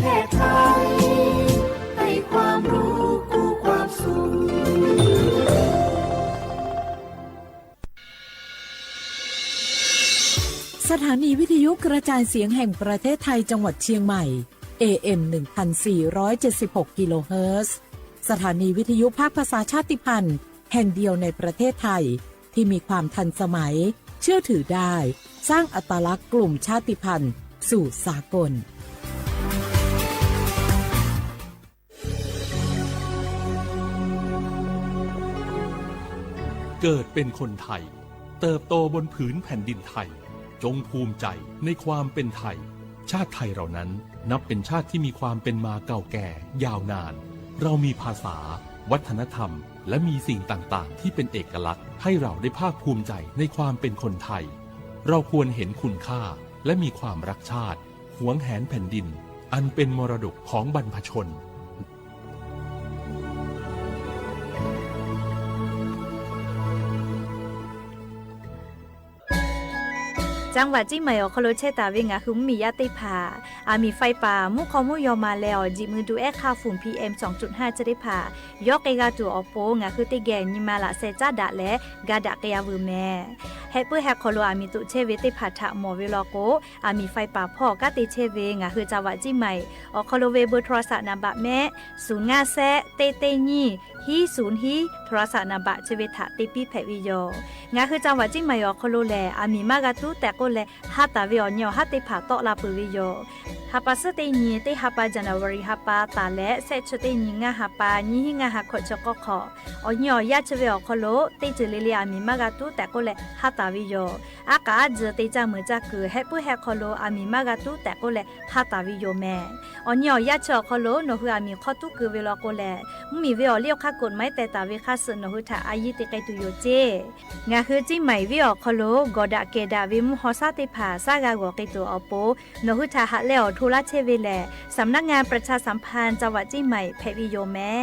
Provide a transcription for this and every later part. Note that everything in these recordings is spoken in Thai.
เทศไทยให้ความรู้คู่ความสุขสถานีวิทยุกระจายเสียงแห่งประเทศไทยจังหวัดเชียงใหม่ AM 1476 กิโลเฮิรตซ์สถานีวิทยุภาคภาษาชาติพันธุ์แห่งเดียวในประเทศไทยที่มีความทันสมัยเชื่อถือได้สร้างอัตลักษณ์กลุ่มชาติพันธุ์สู่สากลเกิดเป็นคนไทยเติบโตบนผืนแผ่นดินไทยจงภูมิใจในความเป็นไทยชาติไทยเรานั้นนับเป็นชาติที่มีความเป็นมาเก่าแก่ยาวนานเรามีภาษาวัฒนธรรมและมีสิ่งต่างๆที่เป็นเอกลักษณ์ให้เราได้ภาคภูมิใจในความเป็นคนไทยเราควรเห็นคุณค่าและมีความรักชาติหวงแหนแผ่นดินอันเป็นมรดกของบรรพชนจังหวัดจิ๋มายอคโลเชตาเวงาคือมียาติผามีไฟป่ามุขอมุยอมาแล้วจิมือดูค่าฝุ่น PM 2.5 จะได้ผายอกเอกาตัวอโปงาคือติแกนิมาละเซจ้าดะและกาดะกยาวือแม่เฮปื้อแฮคโลมีตุเชเวติผาทะหมอเวลอโกมีไฟป่าพ่อกะติเชเวงาคือจังหวัดจิ๋มายอคโลเวเบอร์โทรศัพท์นำบะแม่0 5แซเตเตญีฮี0ฮีโทรศัพท์นำบะเชเวทะติปีแผวิโยงาคือจังหวัดจิ๋มายอคโลแลมีมากะตุแต่ก็แลฮัตตาเวอญอฮัตติผาโตลาปุวิโยฮัปปะสติญีติฮัปปะจันวารีฮัปปะตาและเซชติญีงะฮัปปะญีหิงะฮักขจกขอญอยะชเวอคโลติจเลลีอามีมากะตุแต่ก็แลฮัตตาวิโยอากาจติจามือจักคือเฮปุเฮคโลอามีมากะตุแต่ก็แลฮัตตาวิโยแม่อญอยะชคโลโนหุอามีขอตุคือเวลาก็แลมีเวอเลียวคักกฎไม้แต่ตาเวคัสโนหุทาอายิติไกตุโยเจงาคือจิไหมเวอคโลกอดะเกดาวิมุฮอซาติผาซากากอกิตัวอโปโนหุทาหะแล้วทุลาเชเวแลสำนักงานประชาสัมพันธ์จังหวัดจิไหมแพวิโยแม่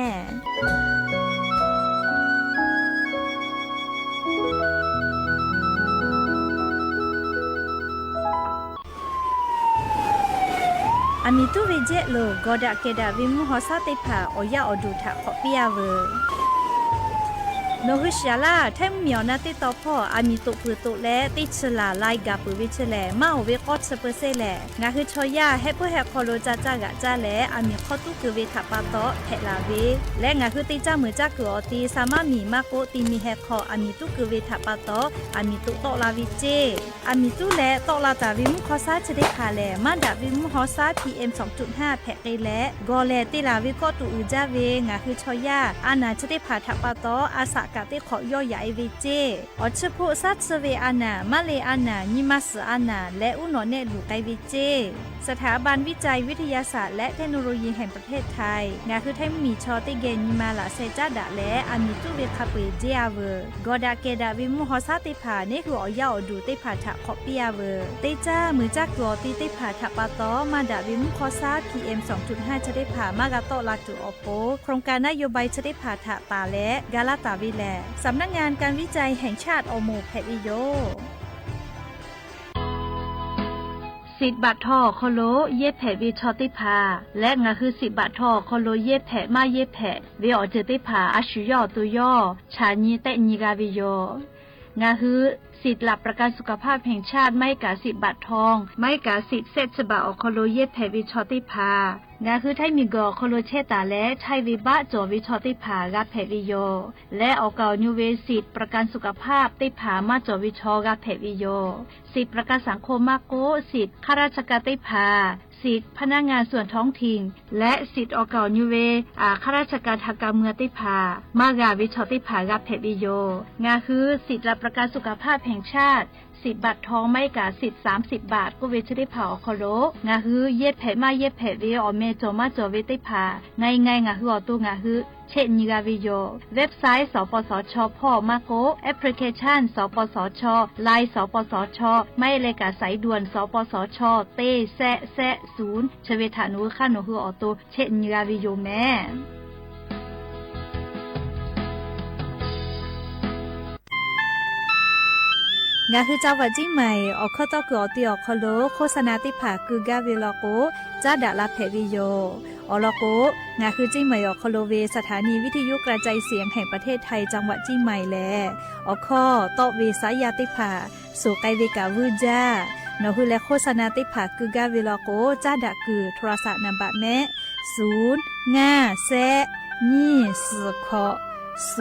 มีตุเวเจโลกอดะเกดาวิมุฮอซาติผาโอยาอดูทะขอปิยาเวโนฮุชยาลาแทมเมียวนาติตอพ่อมีตุปือตุและติชลาไลกาปุวิชแลมาโอเวกอดสเปเซแลงาคือชอยาเฮปุเฮคอโลจาจากะจาและมีข้อตุคือเวทปาโตแพลาเวและงาคือติจามือจักอตีสามารถมีมาโกติมีเฮคอมีตุคือเวทปาโตมีตุโตลาวิเจมีตุและโตลาตาวิมุคอซาจะได้คาแลมาดาวิมุฮอซา PM 2.5 แพเกและกอแลติลาวิกอตุอุจาเวงาคือชอยาอานาจะได้ผาทปาโตอาสกะติขอย่อใหญ่วิเจอชพุซัตเซเวอานามาเลอานานิมัสอานาและอุโนเนลูไกวิเจสถาบันวิจัยวิทยาศาสตร์และเทคโนโลยีแห่งประเทศไทยงาคือไทยมีชอติเกนิมาละเซจาดะและมีตุเวคาเปเจอาเวกอดาเกดาวิมุฮอซาติผาเนคืออย่าอดูติผาทะขอปิยาเวเตจ้ามือจักตัวติผาทะปาตอมาดาวิมุคอซา PM 2.5 จะได้ผามากาโตลาตุอโปโครงการนโยบายจะได้ผาทะตาและกาลาตาวิแลสำนักงานการวิจัยแห่งชาติอโมแพวิโยสิทธิ์บัตรทอโคโลเย็บแผวิชอติพาและงาคือสิทธิ์บัตรทอโคโลเย็บแผมาเย็บแผเวอเจติพาอาชุยอตุยอชาญีเตญิกาวิโยงาคือสิทธิ์หลักประกันสุขภาพแห่งชาติไม่กาสิทธิ์บัตรทองไม่กาสิทธิ์เซตฉบับอโคโลเย็บแผวิชอติพางาคือไทยมีกอโคโลเชตาและไทยวิบะจอวิชอติผากาแผวิโยและออกเกานิเวสิทธิ์ประกันสุขภาพติผามาจอวิชอกาแผวิโยสิทธิ์ประกันสังคมมาโกสิทธิ์ข้าราชการติผาสิทธิ์พนักงานส่วนท้องถิ่นและสิทธิ์ออกเกานิเวข้าราชการทางการเมืองติผามากาวิชอติผากาแผวิโยงาคือสิทธิ์รับประกันสุขภาพแห่งชาติสิทธิ์บัตรทองไม่กาสิทธิ์30 บาทก็เวชได้ผาอคโลงาฮือเย็บแผมาเย็บแผเวอเมจอมาจอเวติผาไงงาฮืออตุงาฮือเช่นนิกาวิโยเว็บไซต์สปสชพ่อมาโกแอปพลิเคชันสปสชไลน์สปสชไม่เลยกาสายด่วนสปสชเตแซ0ชเวทานุค่าโนฮืออตุเช่นนิกาวิโยแม่ งาคือเจ้าวัดจิ้งใหม่ออกข้อตอกอตีออกคอโลโฆษณาติผาคือกาเวลโกจ้าดาลาเพวิโยอลโกงาคือจิ้งใหม่ออกคอโลเวสถานีวิทยุกระจายเสียงแห่งประเทศไทยจังหวัดจิ้งใหม่แลออกข้อตอเวสายาติผาสู่ไกเวกาวูจ้านอคือและโฆษณาติผาคือกาเวลโกจ้าดาคือโทรศัพท์นำบัตรแม่0 5 แซนี่สือขอ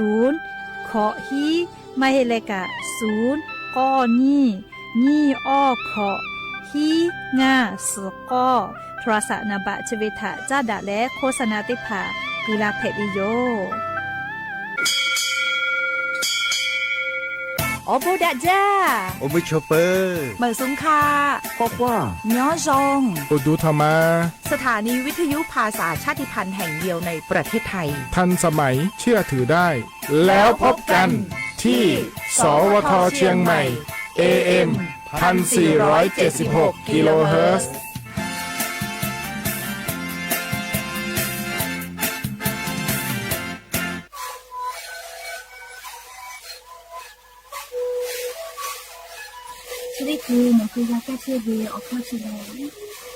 0ขอฮีไม่ให้เลกะ0ก้อนี่อ้อขอฮีงาสือก้อโทรศัพท์นำบัตรชเวทะจ้าดาและโฆษณาติผาคือลาเพบิโยโอโบดะจ้า โอเมชอเปอร์ เหมอซุงคา พ่อคว้า ย้อซง อุดูธรรมา สถานีวิทยุภาษาชาติพันธุ์แห่งเดียวในประเทศไทย ทันสมัยเชื่อถือได้ แล้วพบกันที่ สวทเชียงใหม่ AM 1476 กิโลเฮิรตซ์ ชีวิตคือหนูคือยาแก้เชื้อเวออกข้อชิล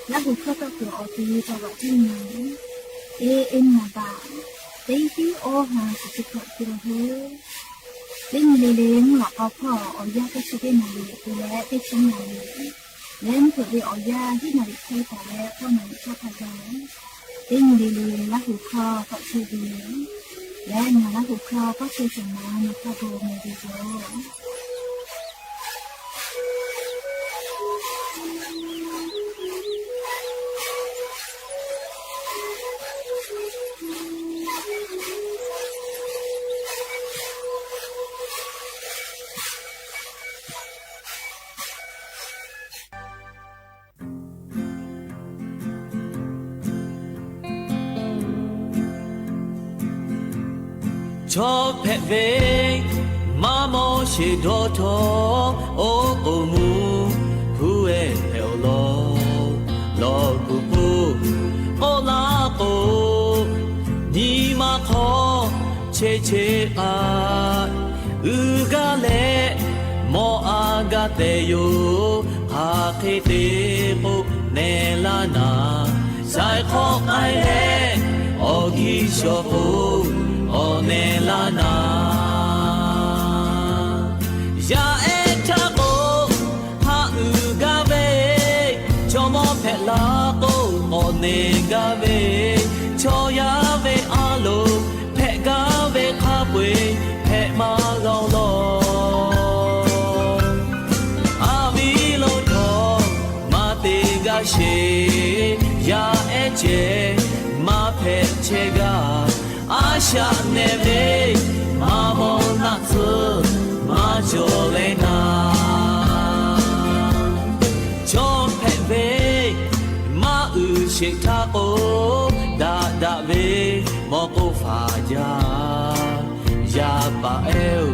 และบุคคลก็คือออกตีจังหวัดที่ไหนมาบ้าเต็งที่โอหาสิบกว่ากิโลเฮิรตซ์เล่นเล่นหลักเอาพ่อออกยาแก้เชื้อได้หน่อยและได้ชิ้นหน่อยเล่นเผื่อไปออกยาที่หน่อยใช้แต่แล้วก็หน่อยชอบทำแล้วเล่นเล่นและหูคอก็เชื้อเวและงานและหูคอก็เชื้อสมองนะคะโบเมดิโซชอบแผ่เวมาโมชิโดโทโอโกมูฮูเอเฮโลโลกุปูโอลาโกนีมาขอเชเชอาอืกาเลโมอากาเตโยฮาเคเตปุเนลานาไซขอไอเลโอกิโชปูโอเนลานา Ya etako ha ugabe chomo phela ko one gabe choya ve alo phe gabe kha pwe phe ma gaung lo ami lo tho ma te ga she ya eche ma phe che ga asha ne ve ma mo na tsuมาโจเลยนาชอบแผ่เวมาอือเชกทาโกดาดาเวมอโกฟายายาปาเอล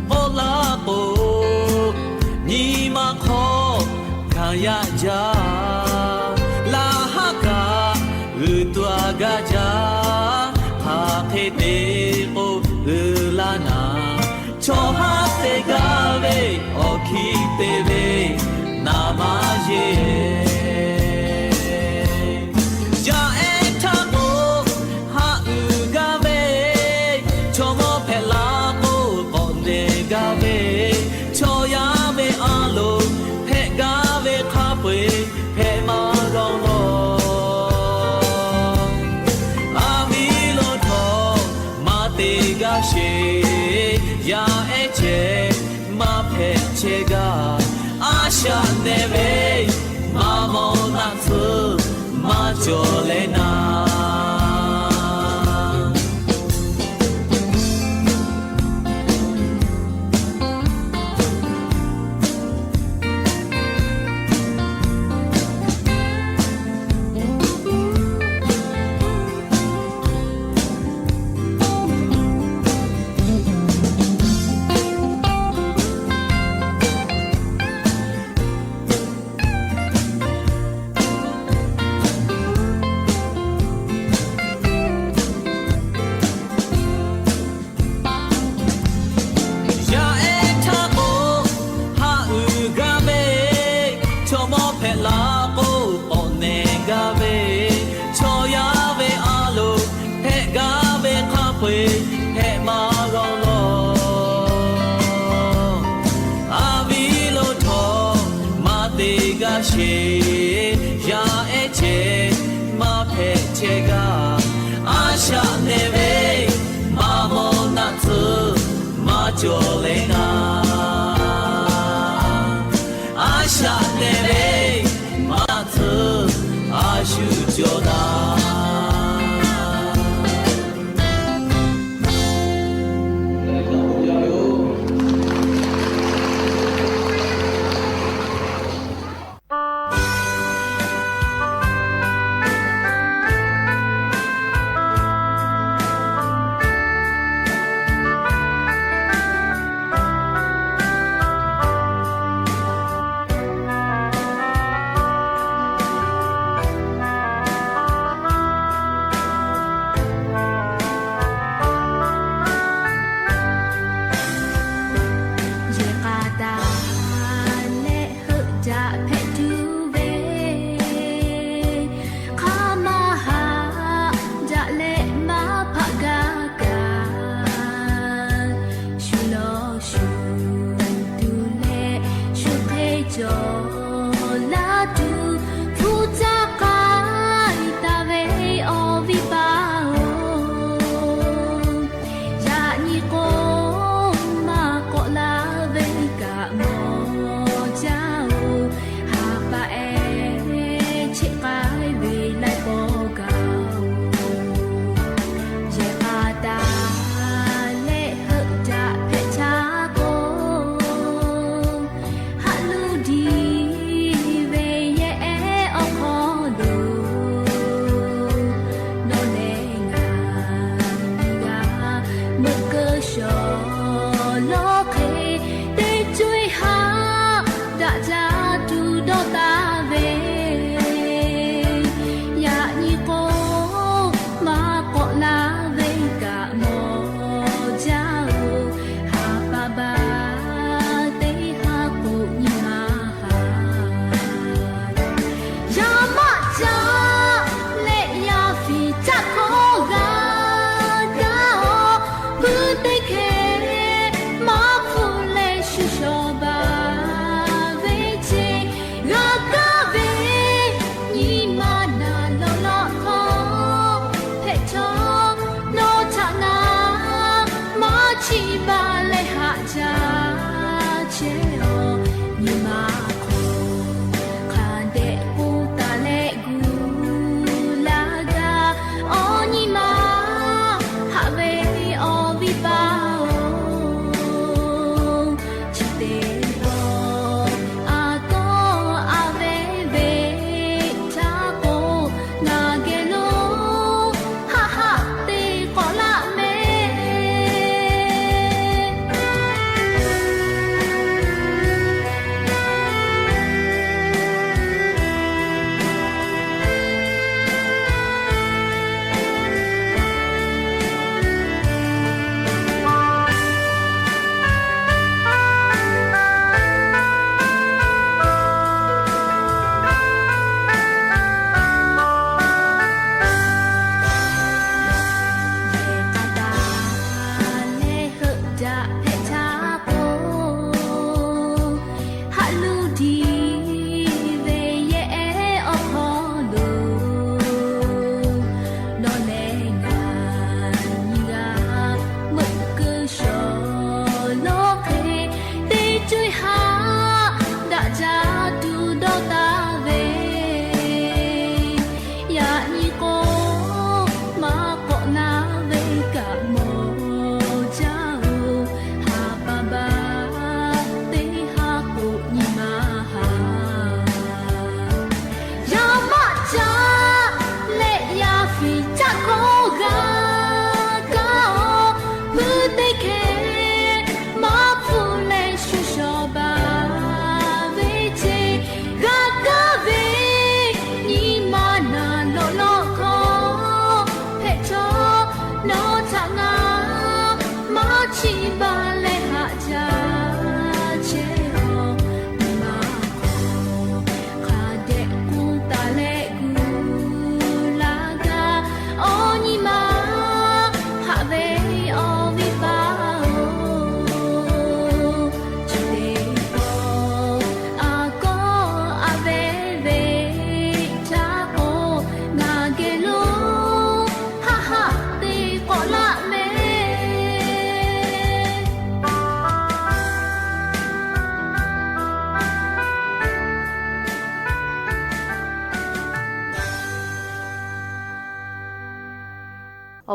โอลาโกนีมาขอขายาจาลาฮากาอือตัวกาจาฮาเคเตโออือลานาชอฮาเตกาเวโอคิเตเวนามาเยจาเอทาโกฮาอืกาเวชอมอเพลาโกกอนเดกาเวชอยาเวอาโลเพกาเวคาเปเพมาโรโลอามิโลโทมาเตกาเชya eche ma phe che ga asha ne ve ma mo na tsu ma jo le na 제가 아샤네베 마모나트 마졸레나 아샤네베 마트 아슈조나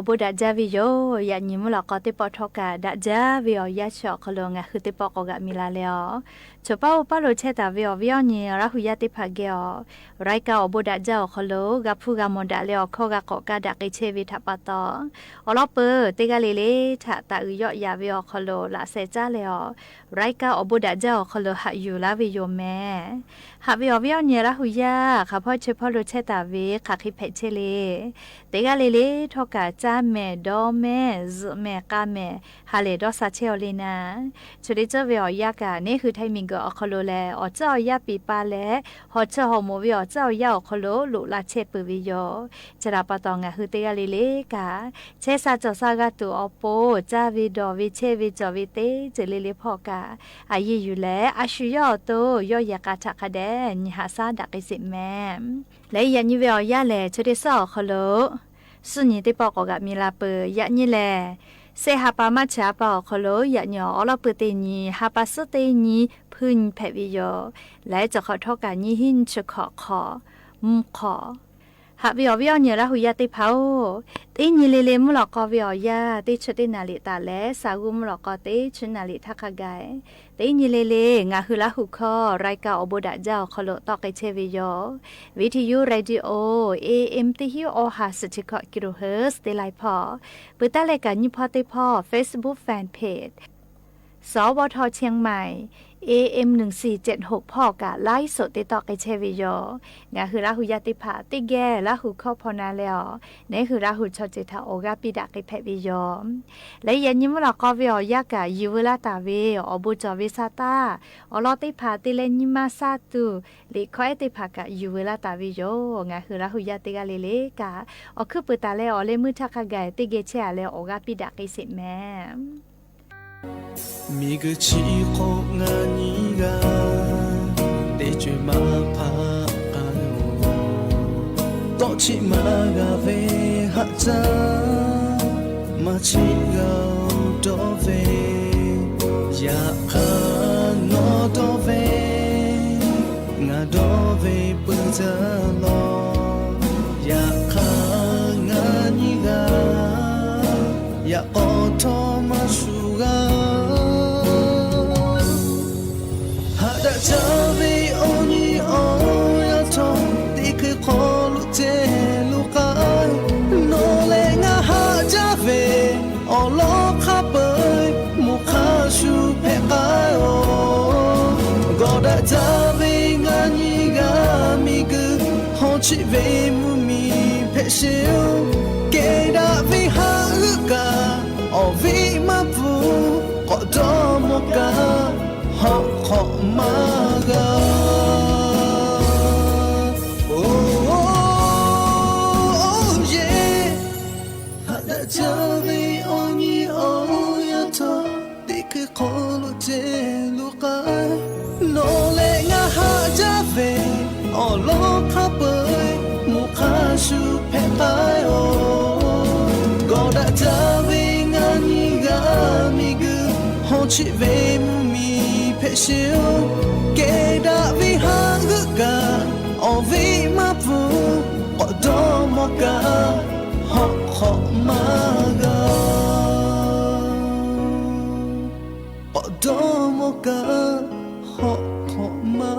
บุดาจาวิโยยานิมุลก็ติปอทอกาดาจาวิโอยาชอคลงะคือติปอกกะมิลาเลอชป้าปาโลเชตาวิโอวิโอนีราหุยาติพาเกอไรกาบุดาจาคลกะพูกะมอนดาเลอขอกะกอกะดะกิเชวิทัปตออลอเปติกะเลเลทะตะอุยอยาวิโอคลละเซจาเลอไรกาบุดาจาคลหะอยู่ลาวิโยแมหะวิโอวิโอนีราหุยาค่ะพ่อเชพอโลเชตาเวค่ะคิเพเชเลติกะเลเลทอกะจาแม่ดอแม่ซแม่กาแม่ฮาเลดอซาเชอเลนาชุดิเจเวอยากะนี่คือไทมิงกอคโลแลอเจ้ายาปีปาแลฮอเจ้าฮอโมวิอเจ้ายาคโลลุลาเชปวิโยจราปะตองะคือเตกะเลเลกะเชซาจอซากะตุอโปจาวิดอวิเชวิจอวิเตเจเลเลพอกะอายีอยู่แลอาชุยอโตยอยากะทะคะแดนิหาซาดักอิสิแมและยันยิเวอยาแลชุดิซอคโลสุนีติปอกกะมิลาเปยะนี่แลเซฮาปามาชาปอคโลยะญออลอเปเตนีฮาปาสเตนีพึ่นแผวิโยและจะขอทอกานีหินชขอขอมุขอหาวิอวิอเนี่ยละหุยาติเผาตีนีเลเลมุลอกอวิอยาติชตินาลิตาและสากุมุลอกอติชนาลิทักกายตีนีเลเลงาคือละหุคอรายกาอบุดะเจ้าคโลตอกไอเชวิโยวิทยุเรดิโอ AM ติฮิโอหาสติกอกิโลเฮิรตซ์เตไลพอเปิดตาเลกันยิพอติพอ Facebook Fan Page สวทเชียงใหม่ AM 1476พ่อกะไลฟ์สดติดต่อไอเชวิโยงาคือราหุยาติภาติแกละหุข้อพอนาแล้วนี่คือราหุชอจิตาโอกาปิดาไอแพวิโยและยันยิมลอกอวิอยากะยูเวลาตาเวอบุจอวิซาตาอลอติภาติเลนิมาซาตุลิคอยติภากะยูเวลาตาวิโยงาคือราหุยาติกะเลเลกะอคือเปตาเลอเลมือทักกะไกติเกเชอาเลโอกาปิดาไอสิแม่မိကချီခေါငါညီကတေချွေမဖာအာတော့ချီမကပဲဟာချာမချီကတော့ပဲရာခါနော်တော့ပဲငါတော့ပဲပူဇာလောရာခါငါညီကရာအော်တော်မရှိJave oni oya to dik kholu te lukai no lenga ha jave olo khapai mukha shu pe kai o goda jave ngani ga mi gu hochi ve mu mi pe shiu ke da vi ha ga o vi ma pu ko do mo ga ho ho ma ga oh yeah hada jave oni oya to dik kholu te lukai no le nga ha jave olo khapai mukha shu pe pai o goda jave ngani ga mi gu hochi ve mu mi pe shiu ke da vi ha ga o vi ma pu o do mo ga ho ho ma ga o do mo ga ho ho ma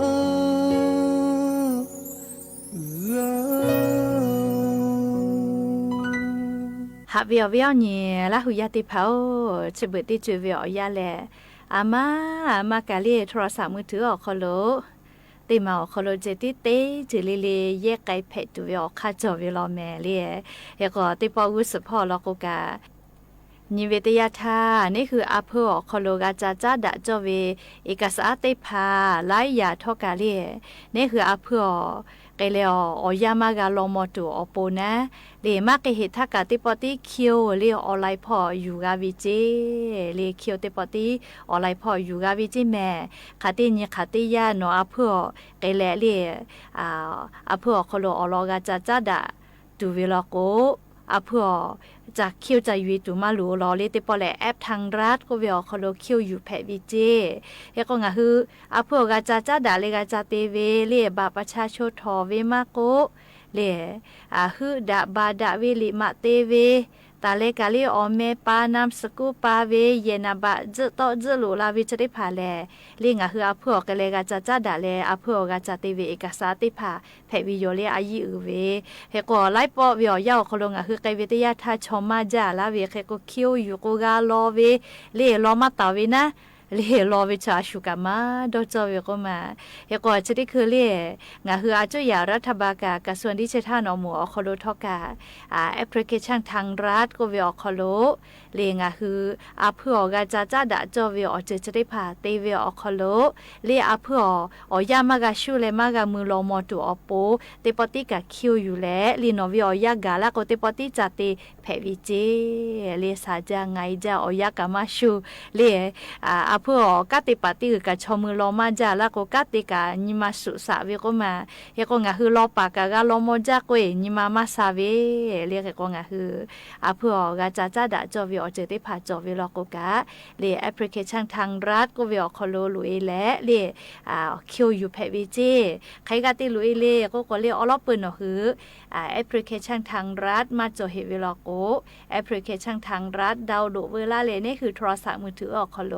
หาวิอวิอเนี่ยละหุยาติเผาจะเบิดติจูวิอยาแลอามากะเลโทรศัพท์มือถือออกคโลติมาออกคโลเจติเตจิลิเลเยกไกเพดวิอคาจอวิลอแม่เลยเฮก็ติปอวุสพอลอกกานิเวตยาธานี่คืออาเพอคโลกาจาจาดะจอเวเอกสารติพาไลยาทอกาเลนี่คืออาเพอไกเลออยามากาลอมอตุอโปนะเลมากเหตุทักกะติปอติคิวเลออนไลน์พออยู่กาวิเจเลคิวติปอติออนไลน์พออยู่กาวิเจแม่คาติญคาติยาโนอาเพอไกเลเลอาเพอคโลอลอกาจาจาดะตูเวลโกอาเพอจากคิวจะอยู่ตุมาหลูรอเลติปอแลแอปทางรัฐก็เวลคโลคิวอยู่แพวิเจเฮก็งะฮืออาเพอกาจาจาดาเลกาจาเตเวเลบาประชาชนทอเวมาโกเลฮือดาบาดาเวลิมาเตเว ตาเลกาลีออเมปานามสกุปาเวเยนาบะจะต่อจะหลูลาวิจะได้ผ่าแลลิงอ่ะคืออาเพื่อกะเลกาจะดาแลอาเพื่อกาจะติเวเอกสารติผ่าแผ่วิโยเลอายีอือเวเฮก็ไล่ปอวิอยาวคลงอ่ะคือไกวิทยาทาชอมาจาลาเวเฮก็คิวอยู่กูกาลอเวเลลอมาตาเวนะเลรอวิชาชุกามาดอจอเวก็มาเฮก็จะได้คือเลงาคืออาจุยารัฐบาลกะส่วนดิจิทัลนอหมู่อคโลทอกาแอปพลิเคชันทางรัฐก็เวอคโลเลงาคืออาเพื่อกาจะดะจอเวอจะได้ผ่าเตเวอคโลเลอาเพื่อยามากาชูเลมากามือลอมอตูอโปเตปติกะคิวอยู่แลลีโนเวอยากาละก็เตปติจะเตแผ่วิเจเลสาจาไงจะอยากามาชูเลอาเพื่อกะติปติกะชอมือลอมาจาละก็กะติกะนิมาสุสาเวก็มาเฮก็งาคือลอปากกะลอมอจากวยนิมามาซาเวเลเฮก็งาคืออาเพื่อกาจะดะจอเวอเจได้ผ่าจอเวลอกกะเลแอปพลิเคชันทางรัฐก็เวอคโลลุยและเลคิวอยู่แผ่วิเจใครกะติลุยเลก็เลอลอปืนเนาะคือแอปพลิเคชันทางรัฐมาจอเฮเวลอโกแอปพลิเคชันทางรัฐดาวน์โหลดเวลาเลนี่คือโทรศัพท์มือถือออกคโล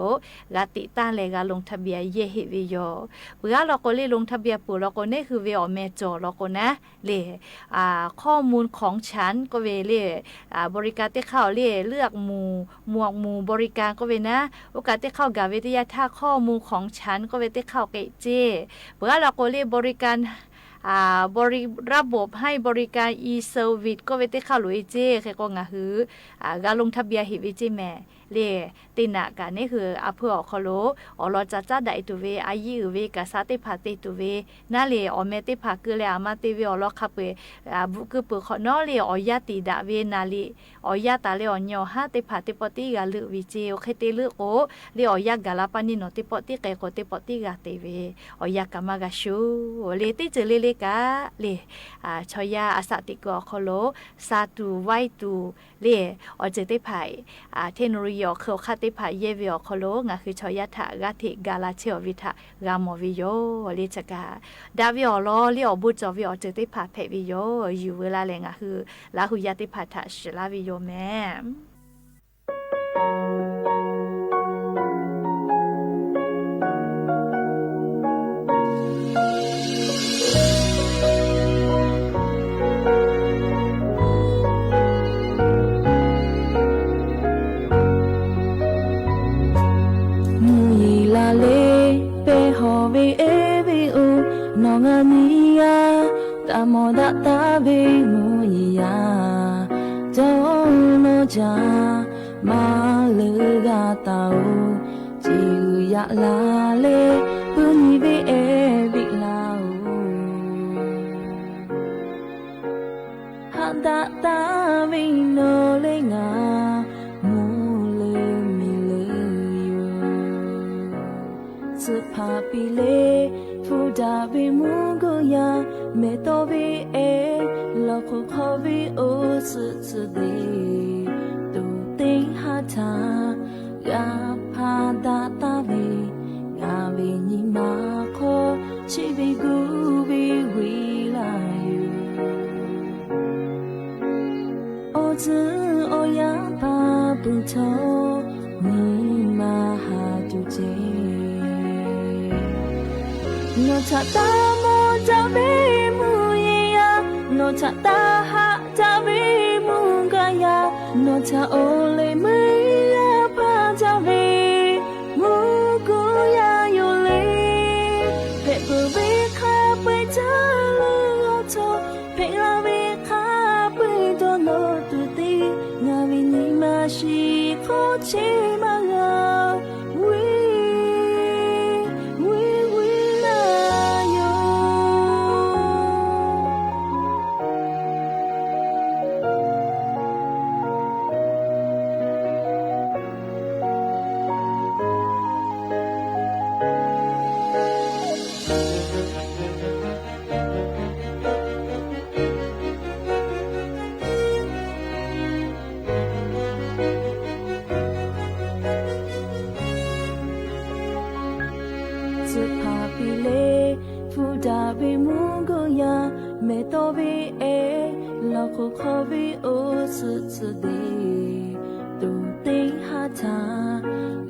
กะติต้านเลกาลงทะเบียนเยเฮวิโยเวลาเราก็เลลงทะเบียนปู่เราก็นี่คือเวอเมจอเราก็นะเลข้อมูลของฉันก็เวเลบริการที่เข้าเลเลือกหมู่บริการก็เวนะโอกาสที่เข้ากับวิทยาท่าข้อมูลของฉันก็เวที่เข้าเกเจเวลาเราก็เลบริการระบบให้บริการ e-service ก็เวทีเข้าหลุยเจใครก็งาหือการลงทะเบียนหิวิจิแม่เลตินะกันนี่คืออเพื่อขอโลอรจะได้ตัวเวอายีเวกะสาติภาติตัวเวนั่นเลยอเมติภาคือเลยอามาติเวอรคับเวบุกปุขอนอเลยอยาติดาเวนาลีอยาตาเลยอญอหาติภาติปติกาลึวิจิโอเคติลึโอเลยอยากกาลาปานิโนติปติเกโกติปติกาติเวอยากกามากาชูเลติเจเลกาเลชอยาอาสติกอขอโลซาตูไวตูเลอเจติภายเทคโนโลยีเขาคาติภายเยวิอคโลงาคือชอยาทากาติกาลาเชอวิทากามวิโยเลจกาดาวิอลอเลอบุจวิอเจติภาเพวิโยอยู่เวลาเลงาคือลาหุยาติภาทาชลาวิโยแม่Tamoda tabe muya Jono ja maluga tau Jiya la le puni be e bi lao Hada tabe no le nga mu le mi le yo Supa pi le Fuda be mungo ya me to be e lo ko kho be o su su de tu ting ha ta ga pha da ta be ga be ni ma kho chi be gu be we la you o zu o ya pa bu to ni ma ha tu je no cha ta mo cha be mu ya no cha ta ha cha be mu ga ya no cha o le me ya pa cha be mu go ya yo le pe bu be kha pe cha lo cho pe la be kha pe do no tu ti nga vi ni ma shi kho chi ma ga ko khobi o su su de tu te ha cha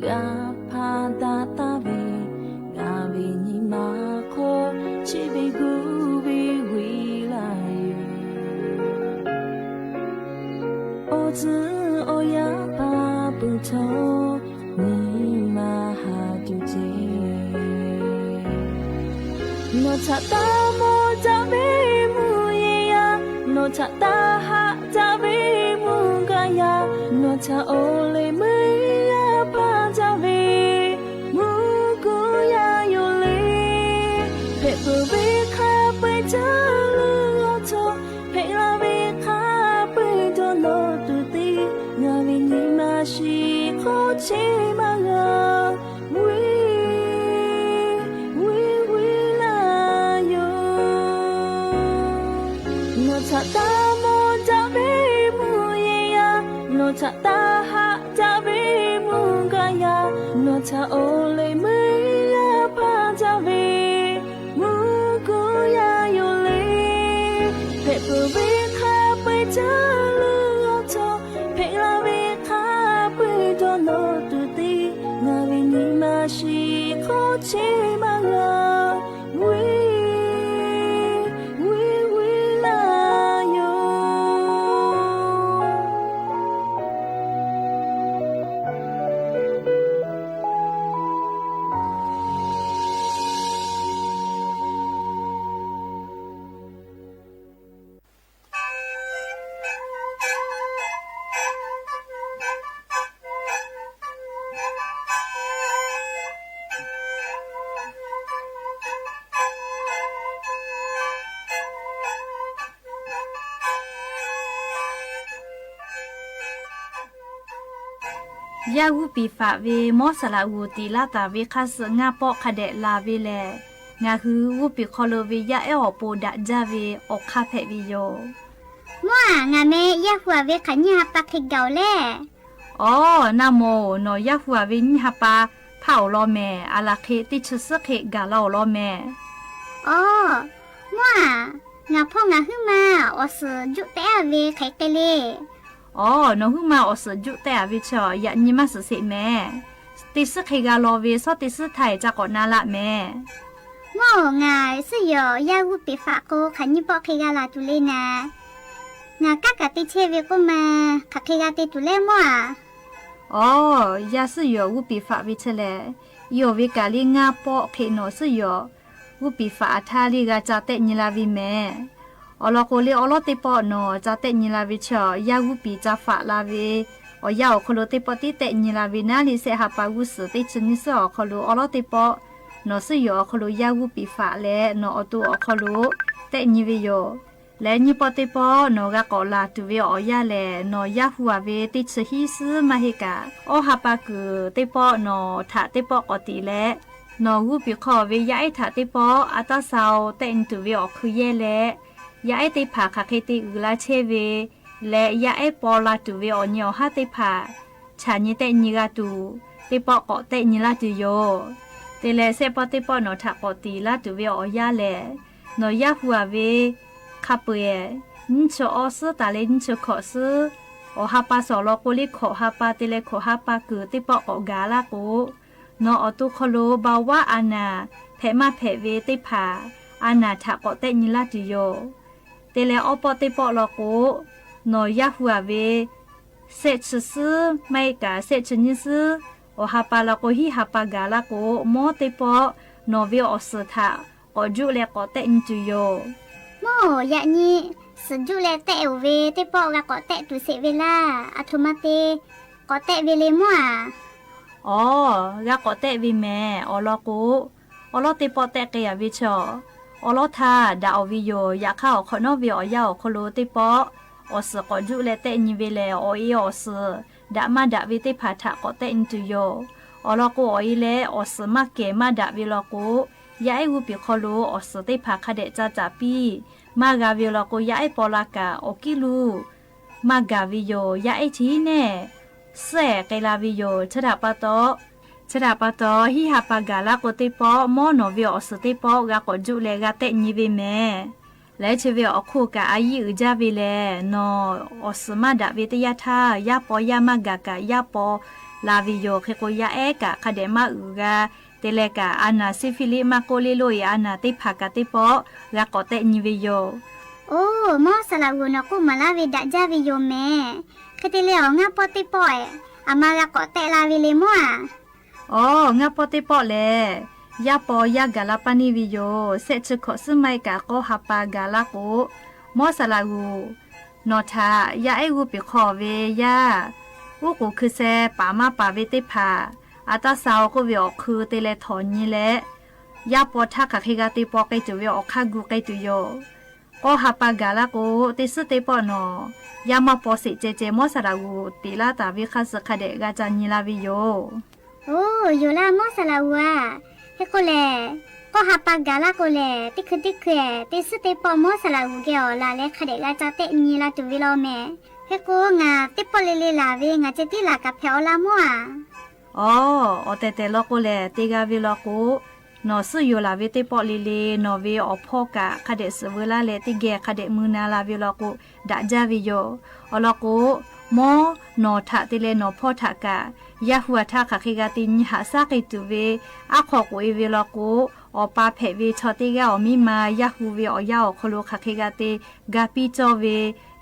ga pha da ta bi ga bi ni ma ko chi bi gu bi wi la o zi o ya pa bu cho ni ma ha tu ji no cha ta mo cha bi mu ye ya no cha ta ha cha bi mu ga ya no cha o le me ya pa cha bi mu ko ya yo le pe bu bi kha pe cha lu o cho pe la bi kha pe do no tu ti nga bi ni ma shi ko chi ma ga cha ta mo cha bi mu ye ya no cha ta ha cha bi mu ga ya no cha o le me ya pa cha bi mu ko ya yo le pe pu bi kha pe cha lu o cho pe la bi kha pe do no tu ti nga bi ni ma shi ko chi ma gaยาวูปีฝาเวมอสลาวูตีลาตาเวคาสงาปอคาเดลาเวแลงาคือวูปีคอโลเวยาเออโปดะจาเวออกคาเพวิโยม่างาเมยาหัวเวขันยาปากเขกเกาแล่อ๋อนาโมโนยาหัวเวญฮาปาเผาลอแม่อาลาเคติชสเคกาลาลอแม่อ๋อม่างาพ่องาฮึมาอสยุเตอเวไขเตเลอ๋อโนฮึมาอสจุแต่วิชอยะนิมาสเสแม่ติสเคกาลอเวซอติสไทยจากอนาละแม่ม่องาสยอยาวุปิฝาโกขันยิปอเคกาลาตุเลนะงากะกะติเชเวก็มาคักเคกาติตุเลม่อ๋อยาสยอวุปิฝาวิชเลยอเวกาลิงาปอเคโนสยอวุปิฝาทาลิกาจาเตนิลาวิแม่อลโกเลอลอเตปอโนจาเตนิลาวิชอยาวุปีจาฝาลาเวอยาโคโลเตปอติเตนิลาวินาลิเซหาปาวุสเตชนิสอโคโลอลอเตปอนอสยอโคโลยาวุปีฝาเลนออตุอโคโลเตนิเวโยและนิปอเตปอนอกะกอลาตุเวอยาเลนอยาหัวเวติชฮิสมาเฮกาอหาปากุเตปอนอทะเตปอกอติและนอวุปีขอเวยาไอทะเตปออาตาซาวเตนตุเวอคือเยและยาไอติผาคาเคติอุลาเชเวและยาไอปอลาตุเวอเนียวฮาติผาชาญิเตนิกาตูติปอเกาะเตนิลาตุโยเตเลเซปอติปอนอทักปอตีลาตุเวอยาเลนอยาหัวเวคาเปเอนิชออสตาเลนิชขอซอฮาปาสอลอโกลิขอฮาปาเตเลขอฮาปาคือติปอเกาะกาลาโกนออตุคโลบาวาอานาเพมาเพเวติผาอานาทักเกาะเตนิลาตุโยเตเลอปอเตปอลอโกนอยาหัวเวเซชซไม่กาเซชนิสอฮาปาลาโกฮิฮาปากาลาโกโมเตปอนอเวอสทาอจุเลกอเตอินตุโยโมยะนี่สจุเลเตเอเวเตปอกะกอเตตุเสเวลาอัตโมเตกอเตเวเลมัวอ๋อกะกอเตวิแมอลอโกอลอเตปอเตเกยวิชออลอทาดาอวิโยยะเข้าขอนอเวอยาโคโลเตปออสกอจุเลเตนิเวเลอเออสดะมาดะวิเตพาทะกอเตอินตุโยอลอโกออีเลอสมาเกมาดะวิลอโกยาไอวุปิโคโลอสเตพาคาเดจาจาปีมากาวิลอโกยาไอปอลากาโอกิลูมากาวิโยยาไอทีเนเสเกลาวิโยชดาปะโตฮิฮาปากาลาโกเตปอมอนอเวอสเตปอกะกอจุเลกะเตนิเวเม และเชเวอคู่กะอายีอืจาเวเลนออสมาดาเวตยาทายาปอยามากะกะยาปอลาวิโยเคโกยาเอกะคาเดมาอืกะเตเลกะอานาซิฟิลิมาโกเลโลยานาติภากะติปอกะกอเตนิเวโยโอ้มอสลาวูนกูมาลาเวดะจาวิโยแม่คติเลองาปอติปอยอามาละกอเตลาวิเลมัวอ๋องาปอติปอเลยาปอยากะลาปานิวิโยเซชขอสมัยกะโกฮาปากะลาโกมอสลาวูนอทายาเอวูปิขอเวยาวูกูคือแซปามาปาเวติภาอาตาสาวก็เวอคือเตเลถอนนี่แหละยาปอทักะคิกาติปอไกตุเวอคากูไกตุโยก็ฮาปากาลาโกติสเตปอนอยามาปอสิเจเจมอสราวูติลาตาวิคัสคาเดกาจานิลาวิโยโอ้อยู่ละมอสลาวะเฮโกเลก็ฮาปากาลาโกเลติคือติสเตปอมอสลาวูเกอลาเลคาเดกาจาเตนิลาตุวิโลเมเฮโกงาติปอเลเลลาเวงาเจติลากะเพอลามัวอ๋ออเตเตลโกเลติกาวิโลโกนอสุโยลาเวติปอลิเลนอเวอพอกะคาเดสเวลาเลติเกคาเดมือนาลาวิโลโกดะจาวิโยอโลโกมอนอทะติเลนอพอทะกะยะหัวทะคาคิกาตินหาซากิตุเวอะขอกุเวโลโกอปาเพเวชอติกะอมิมายะฮูเวอยาอคโลคาคิกาติกาปิจอเว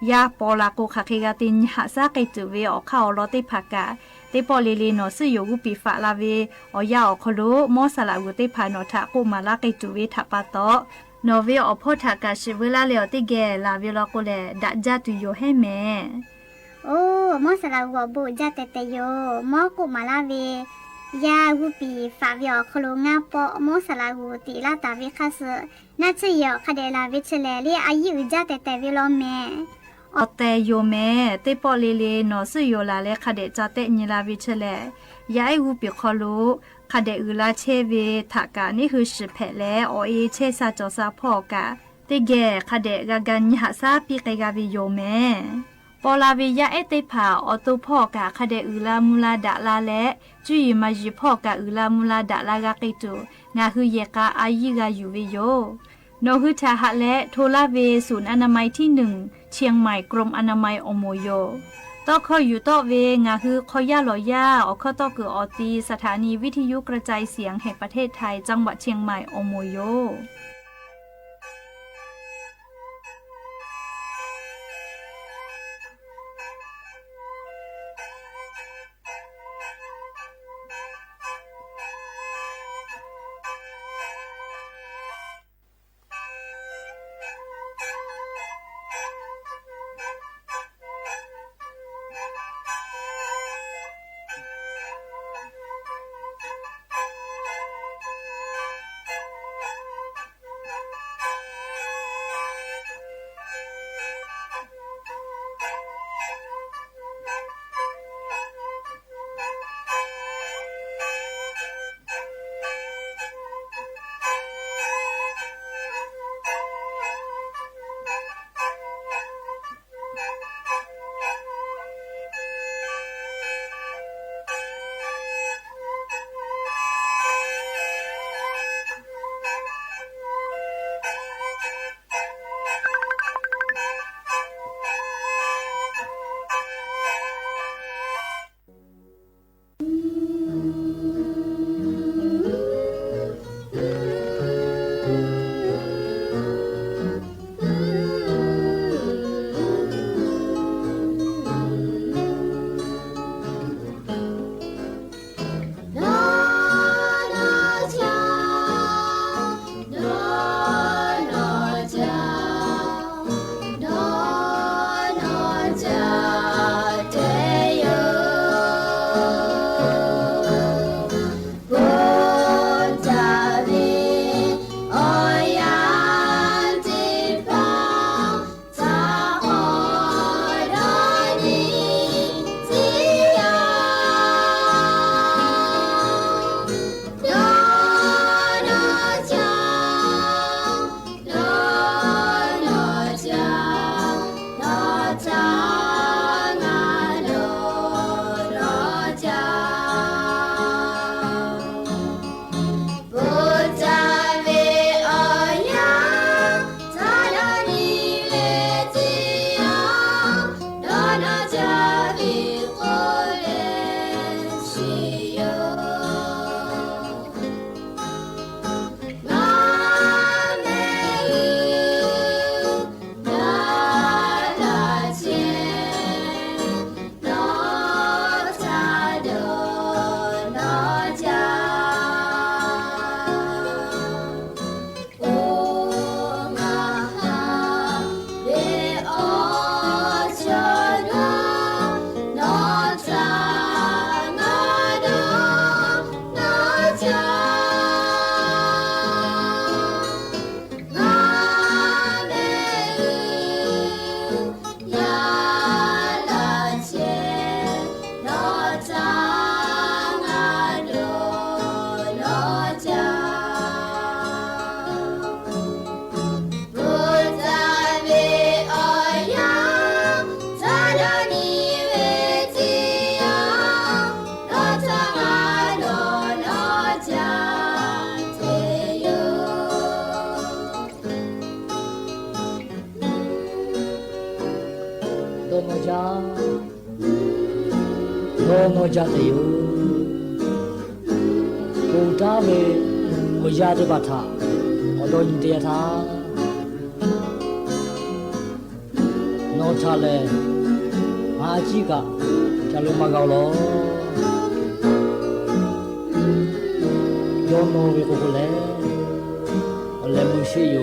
ยาปอลาโกคาคิกาตินหาซากิตุเวอคาอลอติภากะติปอลิลีนอสุโยกุปิฟะลาเวอยาอคโลมอสลากุติภานอทะกุมาลากิตุเวทะปะตอนอเวอพอทะกะชิเวลาเลอติเกลาเวโลโกเลดะจาตุโยเฮเมโอ้มอสลาวบุจาเตเตโยมอกุมาลาเวยาวูปีฟาเวียคโลงาปอมอสลาวูติลาตาวิคัสนาชยอคาเดลาวิเชเลลีอายุจาเตเตวิโลเมอเตโยเมติปอลิเลนอสุโยลาเลคาเดจาเตนิลาวิเชเลยาไอวูปิคอโลคาเดอุลาเชเวทากานี่คือสิเพเลอเอเชซาจอซาพอกะติเกคาเดกากันหาซาปิเกกาวิโยเมปอลาวิยาเอติภาออตุพ่อกะคาเดอุลามูลาดะลาและจุยมาจิพ่อกะอุลามูลาดะลากะกิตุงาฮือเยกาอายิกาอยู่วิโยโนฮึชาหะและโทลาเวศูนย์อนามัยที่1เชียงใหม่กรมอนามัยอโมโยตอคออยู่ตอเวงาฮือคอยาลอยาอคอตอเกออตีสถานีวิทยุกระจายเสียงแห่งประเทศไทยจังหวัดเชียงใหม่อโมโย多么家，多么家的有，古大为我家的把他，我都认得他，弄出来，阿几个，家里嘛搞了，有弄为过来，我来不是有。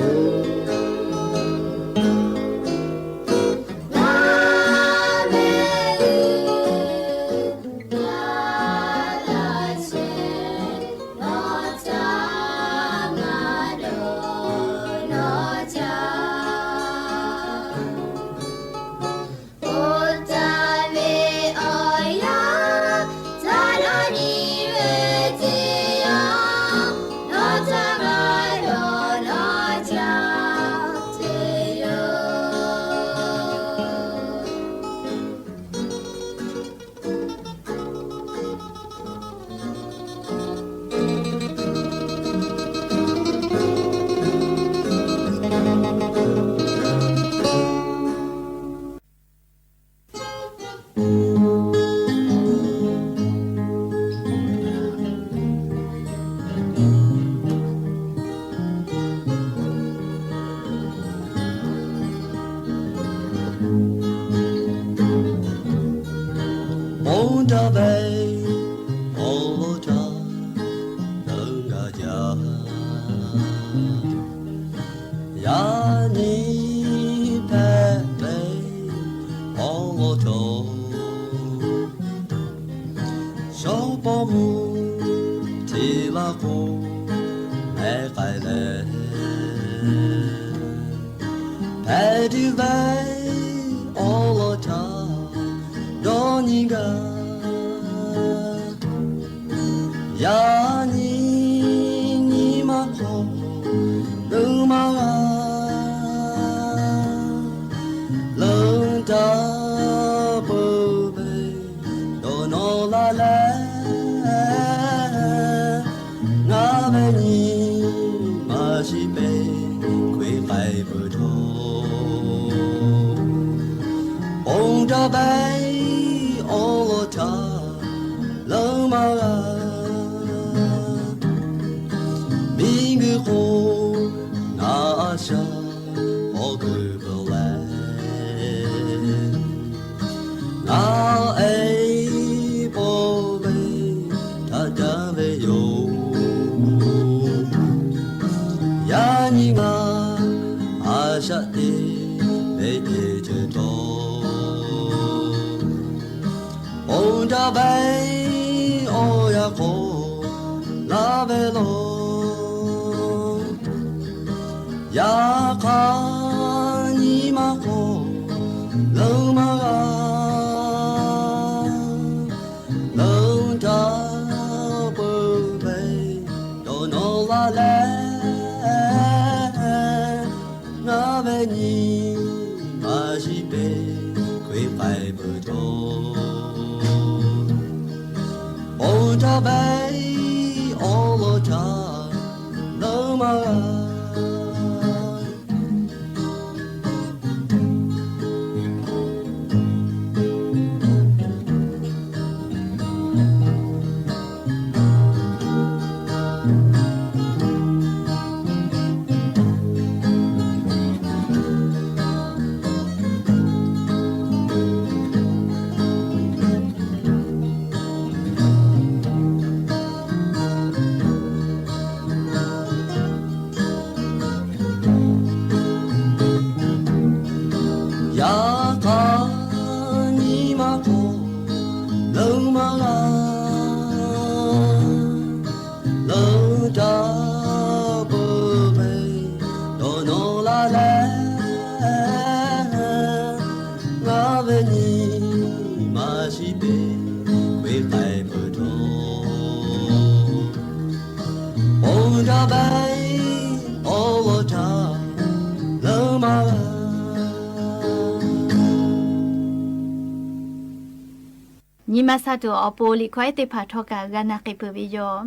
นี่มาซาตัวอโปลิควายติผาทอกากันนักเปวิยอม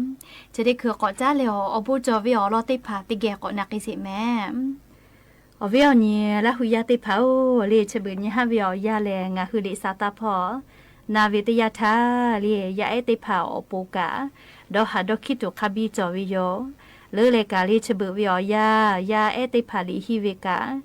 จะได้คือก่อจ้าเลยอโปจอวิออลอติผาติแกก่อนักสิแม่ ở phía nhỉ là huy tế pháo lì chế bự nhỉ ha việc ya lệ ngà huy lì sa ta phò na vi tê ya tha lì ya tế pháo ở bồ cả đó hà đó khi tụ khá bi cho vi yo lỡ lệ cả lì chế bự việc ya tế pháo lì hi vi cả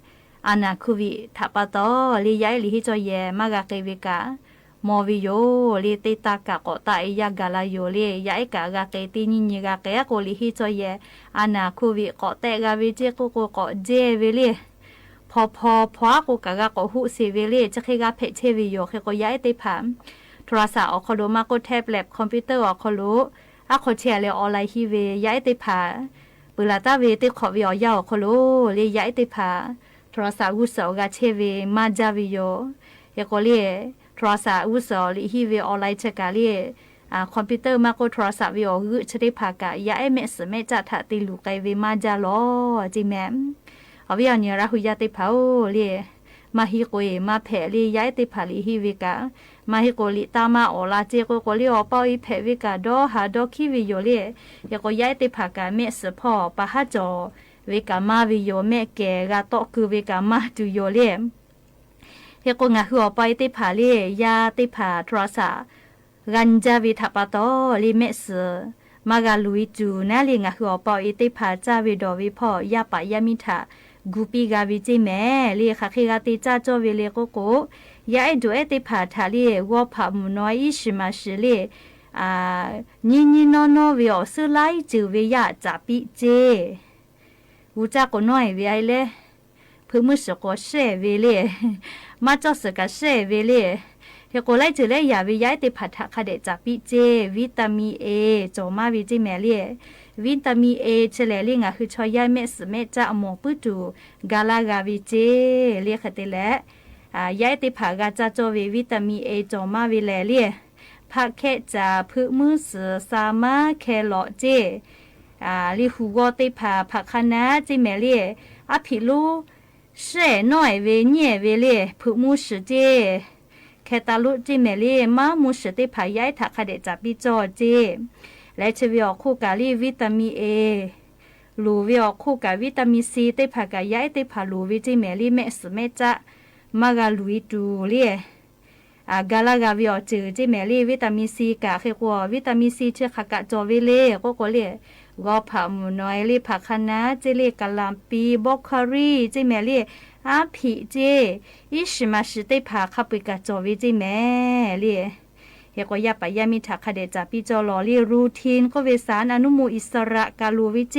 anh à khu vị tháp ba to lì ya lì hi cho ye mà gà cây vi cả mò vi yo lì tê ta cả có tại ya gà la yo lì ya cả gà cây tê nhỉ gà cây cô lì hi cho ye anh à khu vị có tệ gà vi chế cô có dê vi lìพอกูกะก็หูสิเวเลจะเคกะเพเชวิโยเคก็ย้ายติผามโทรศัพท์ออกคอโลมาก็แท็บเล็ตคอมพิวเตอร์ออกคอโลอะขอแชร์เลยออนไลน์ฮีเวย้ายติผาปุลาตาเวติขอวิอยาวคอโลเลยย้ายติผาโทรศัพท์อุสอกะเชเวมาจาวิโยเยก็เลยโทรศัพท์อุสอลิฮีเวออนไลน์เชกะเลยคอมพิวเตอร์มาก็โทรศัพท์วิโอฮึชติผากะย้ายเมสเมจะทะติลูไกเวมาจาลอจิแมมเอาวิญญาณราหุยาติเผาเลยมาฮิโกเอมาแผ่เลยย้ายติผาลิฮิวิกามาฮิโกลิตามาอลาเจโกโกลิอปออีแผ่วิกาดอหาดอคิวิโยเลยยก็ย้ายติผากาเมสพอปะฮะจอวิกามาวิโยเมแกกาโตคือวิกามาตุโยเลยเฮโกงะหัวปอติผาเลยยาติผาทรสากันจาวิทัปโตลิเมสมากาลุยจูนะลิงะหัวปอติผาจาวิดอวิพ่อยาปะยามิทากูปีกาวิจิแม่เรียกขี้กาติจ้าโจวิเลโกโกยาไอดูเอติผาทาลีวัวผามุน้อยอิชิมาชิเลนี่นอนวิอสุไลจูวิยาจับปีเจกูจ้าก็น้อยวิไอเลเพื่อมือสกอเชวิเลมาจ้าสกาเชวิเลเฮโกไลจูเลยยาวิยาติผาทาคาเดจับปีเจวิตามินเอโจมาวิจิแม่เลียวิตามินเอเฉลลิงอ่ะคือชอยายเมสเมจะหมอปุตูกาลากาวิเจเรียกติแลยายติผากาจะโจวิตามินเอจอมาวิแลเลียผักแค่จะพึ่มือสือสามารถแคลอเจลิหูกอติผาผักคะน้าจิแมเลียอภิลูเช่น้อยเวเนียเวเลียพึ่มือสือเจแค่ตาลุจิแมเลียมามูสือติผายายถักคาเดจับปิจอเจและเชวิออกคู่กับวิตามินเอลูวิออกคู่กับวิตามินซีเตผากายายเตผาลูวิจิเมลีเมสเมจะมากาลุยดูเลียกาลากาวิออกจือจิเมลีวิตามินซีกะเขกัววิตามินซีเชขากะจอวิเลก็เลียก็ผามุน้อยลีผักคะน้าเจเลกะลามปีบล็อกเคอรี่จิเมลีอาผีเจอิชิมาชิเตผาขับไปกะจอวิจิเมลีเฮก็ยาปะยามิทักคเดจาปิจอลอลีรูทีนก็เวสารอนุโมอิสระกาลูวิเจ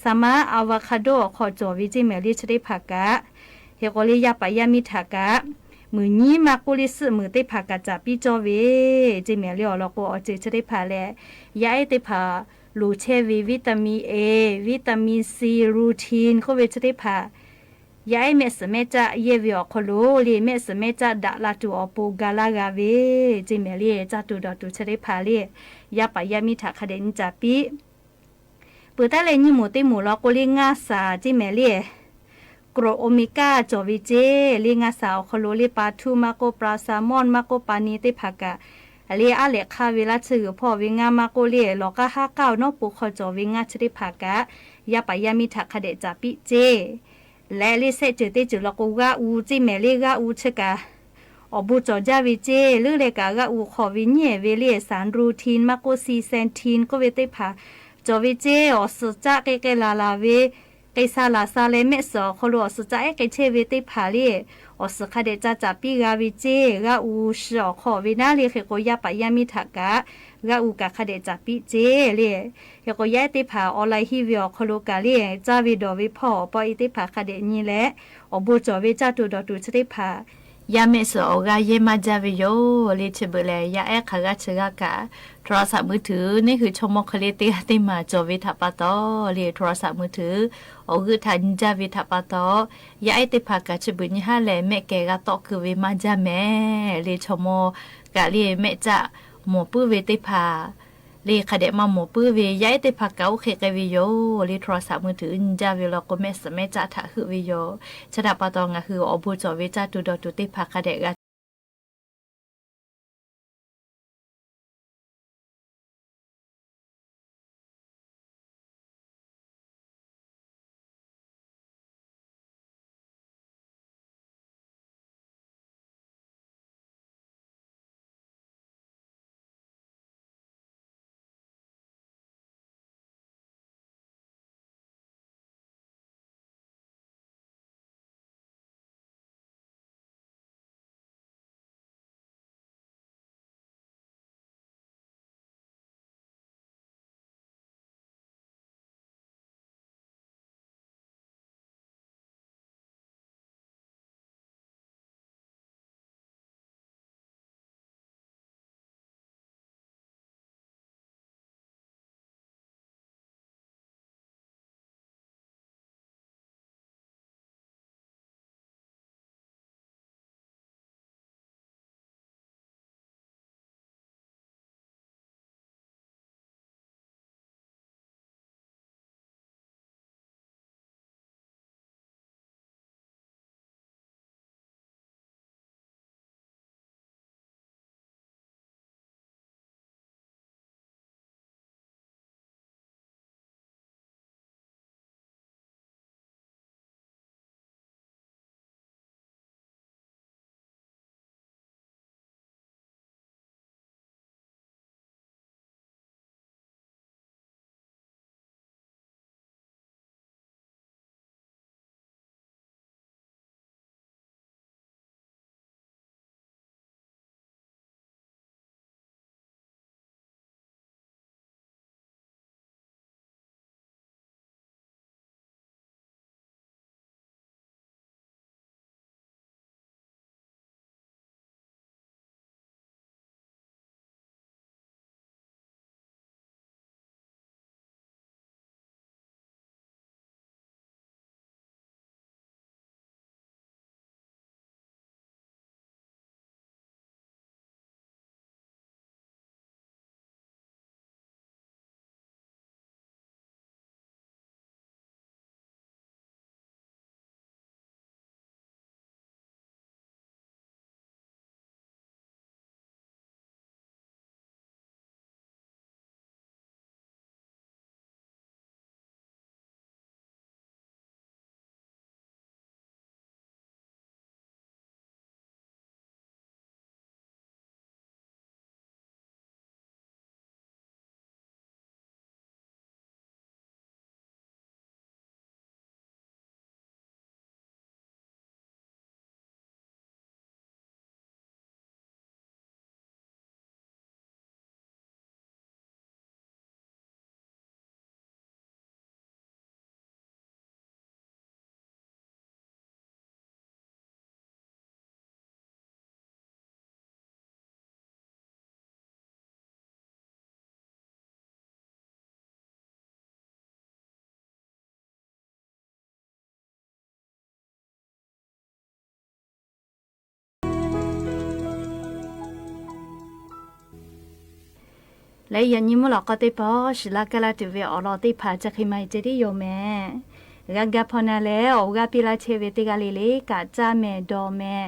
สมาอะวาคาโดขอจอวิเจเมลิชได้ผักกะเฮก็เลยยาปะยามิทักกะมือนี้มากุลิสมือได้ผักกะจาปิจอเวเจเมลิอลก็อเจจะได้ผักแลยาไอได้ผักลูเชวีวิตามินเอวิตามินซีรูทีนก็เวจะได้ผักยายเมสเมจะเยวิอคโลลีเมสเมจะดาลาตูอปูกาลากาเวจิเมลีจะตูดอตูเชเดพาลียาปะยามิทักคเดนจับปีปุตตะเลนิหมูติหมูลอกุลิงาสาจิเมลีโกรโอเมก้าจอวิเจลิงาสาอคโลลีปาทูมาโกปราซามอนมาโกปานีติภากะเลียอาเลคาเวลาชื่อพ่อวิงามาโกเลียลอกะ59นอปูขอจอวิงาชริภากะยาปะยามิทักคเดจับปีเจและลิเซจืดติจุลกูกะอูจิเมลีกะอูชกะอบูจอจาวิเจลือเลกะกะอูขอวิเนเวเลสารรูทีนมาโกซีเซนทีนก็เวติผาจอวิเจอสจะเกลาลาเวไกซาลาซาเลเมสอคโลอสจะเกเชเวติผาเลอสคาเดจาจับปีกาวิเจกะอูชอขอวินาเลเขโกยาปะยามิทากะกะอูกะคาเดจับปีเจเลเฮโกยาติผาออนไลน์ฮิวิอคโลกาเลจาวิดอวิพ่อปออิติผาคาเดนี่แหละอบูจอวิจาตุดอตุชติผายาเมสโอกาเยมาจาวิโยเลเชเบเลยยาแอคากะเชกะกะโทรศัพท์มือถือนี่คือชมคเลติติมาจอวิทัปตอเลโทรศัพท์มือถือโอคือทันจาวิทัปตอยาไอติผากะเชบุญฮาเลแม่แกกะตอคือเวมาจาแม่เลชมกะเลแม่จะหมอปื้อเวติผาเลขเดมาหมอปื้อเวย้ายติผาเก้าเคกวิโยเลโทรศัพท์มือถือจาวิลก็แม่สแม่จะทะคือวิโยชดาปตองะคืออบูจอวิจาตุดอตุติผาคเดกะ และยันยิมหลอกก็ได้พอสิลากะลาตุเวอรอได้พาจะใครไม่จะได้โยแม่กะพอนาแล้วกะปิลาเชเวติกาเลเลกะจ้าแม่ดอแม่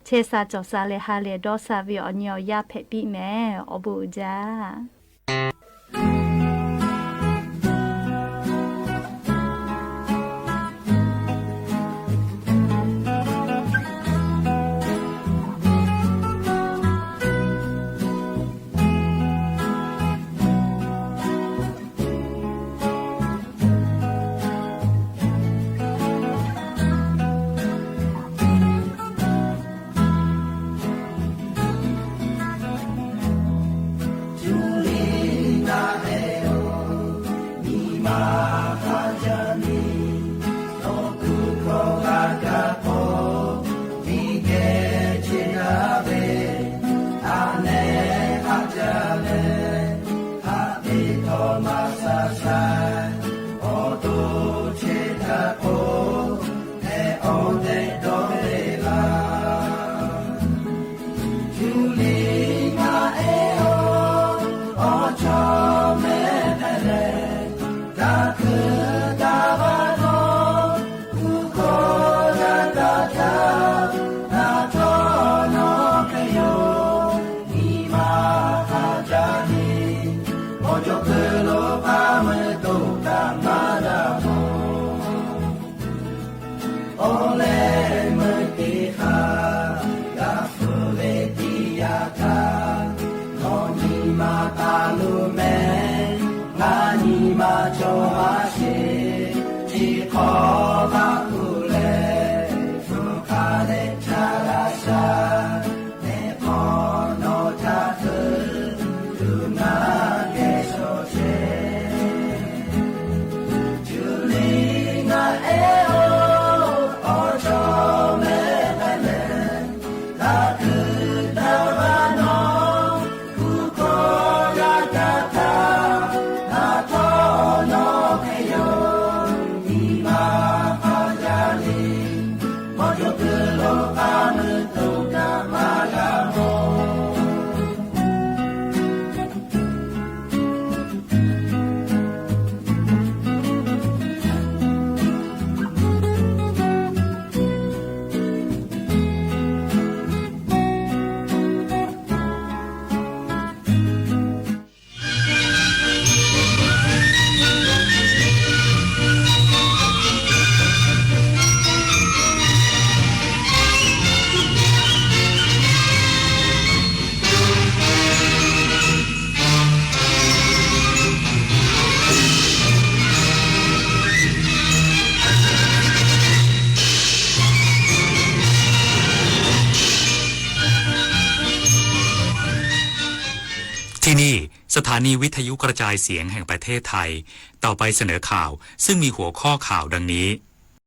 เชซาจอซาเลฮาเลดอซาวิอญอยาเพปิแม่อบูจาที่นี่สถานีวิทยุกระจายเสียงแห่งประเทศไทยต่อไปเสนอข่าวซึ่งมีหัวข้อข่าวดังนี้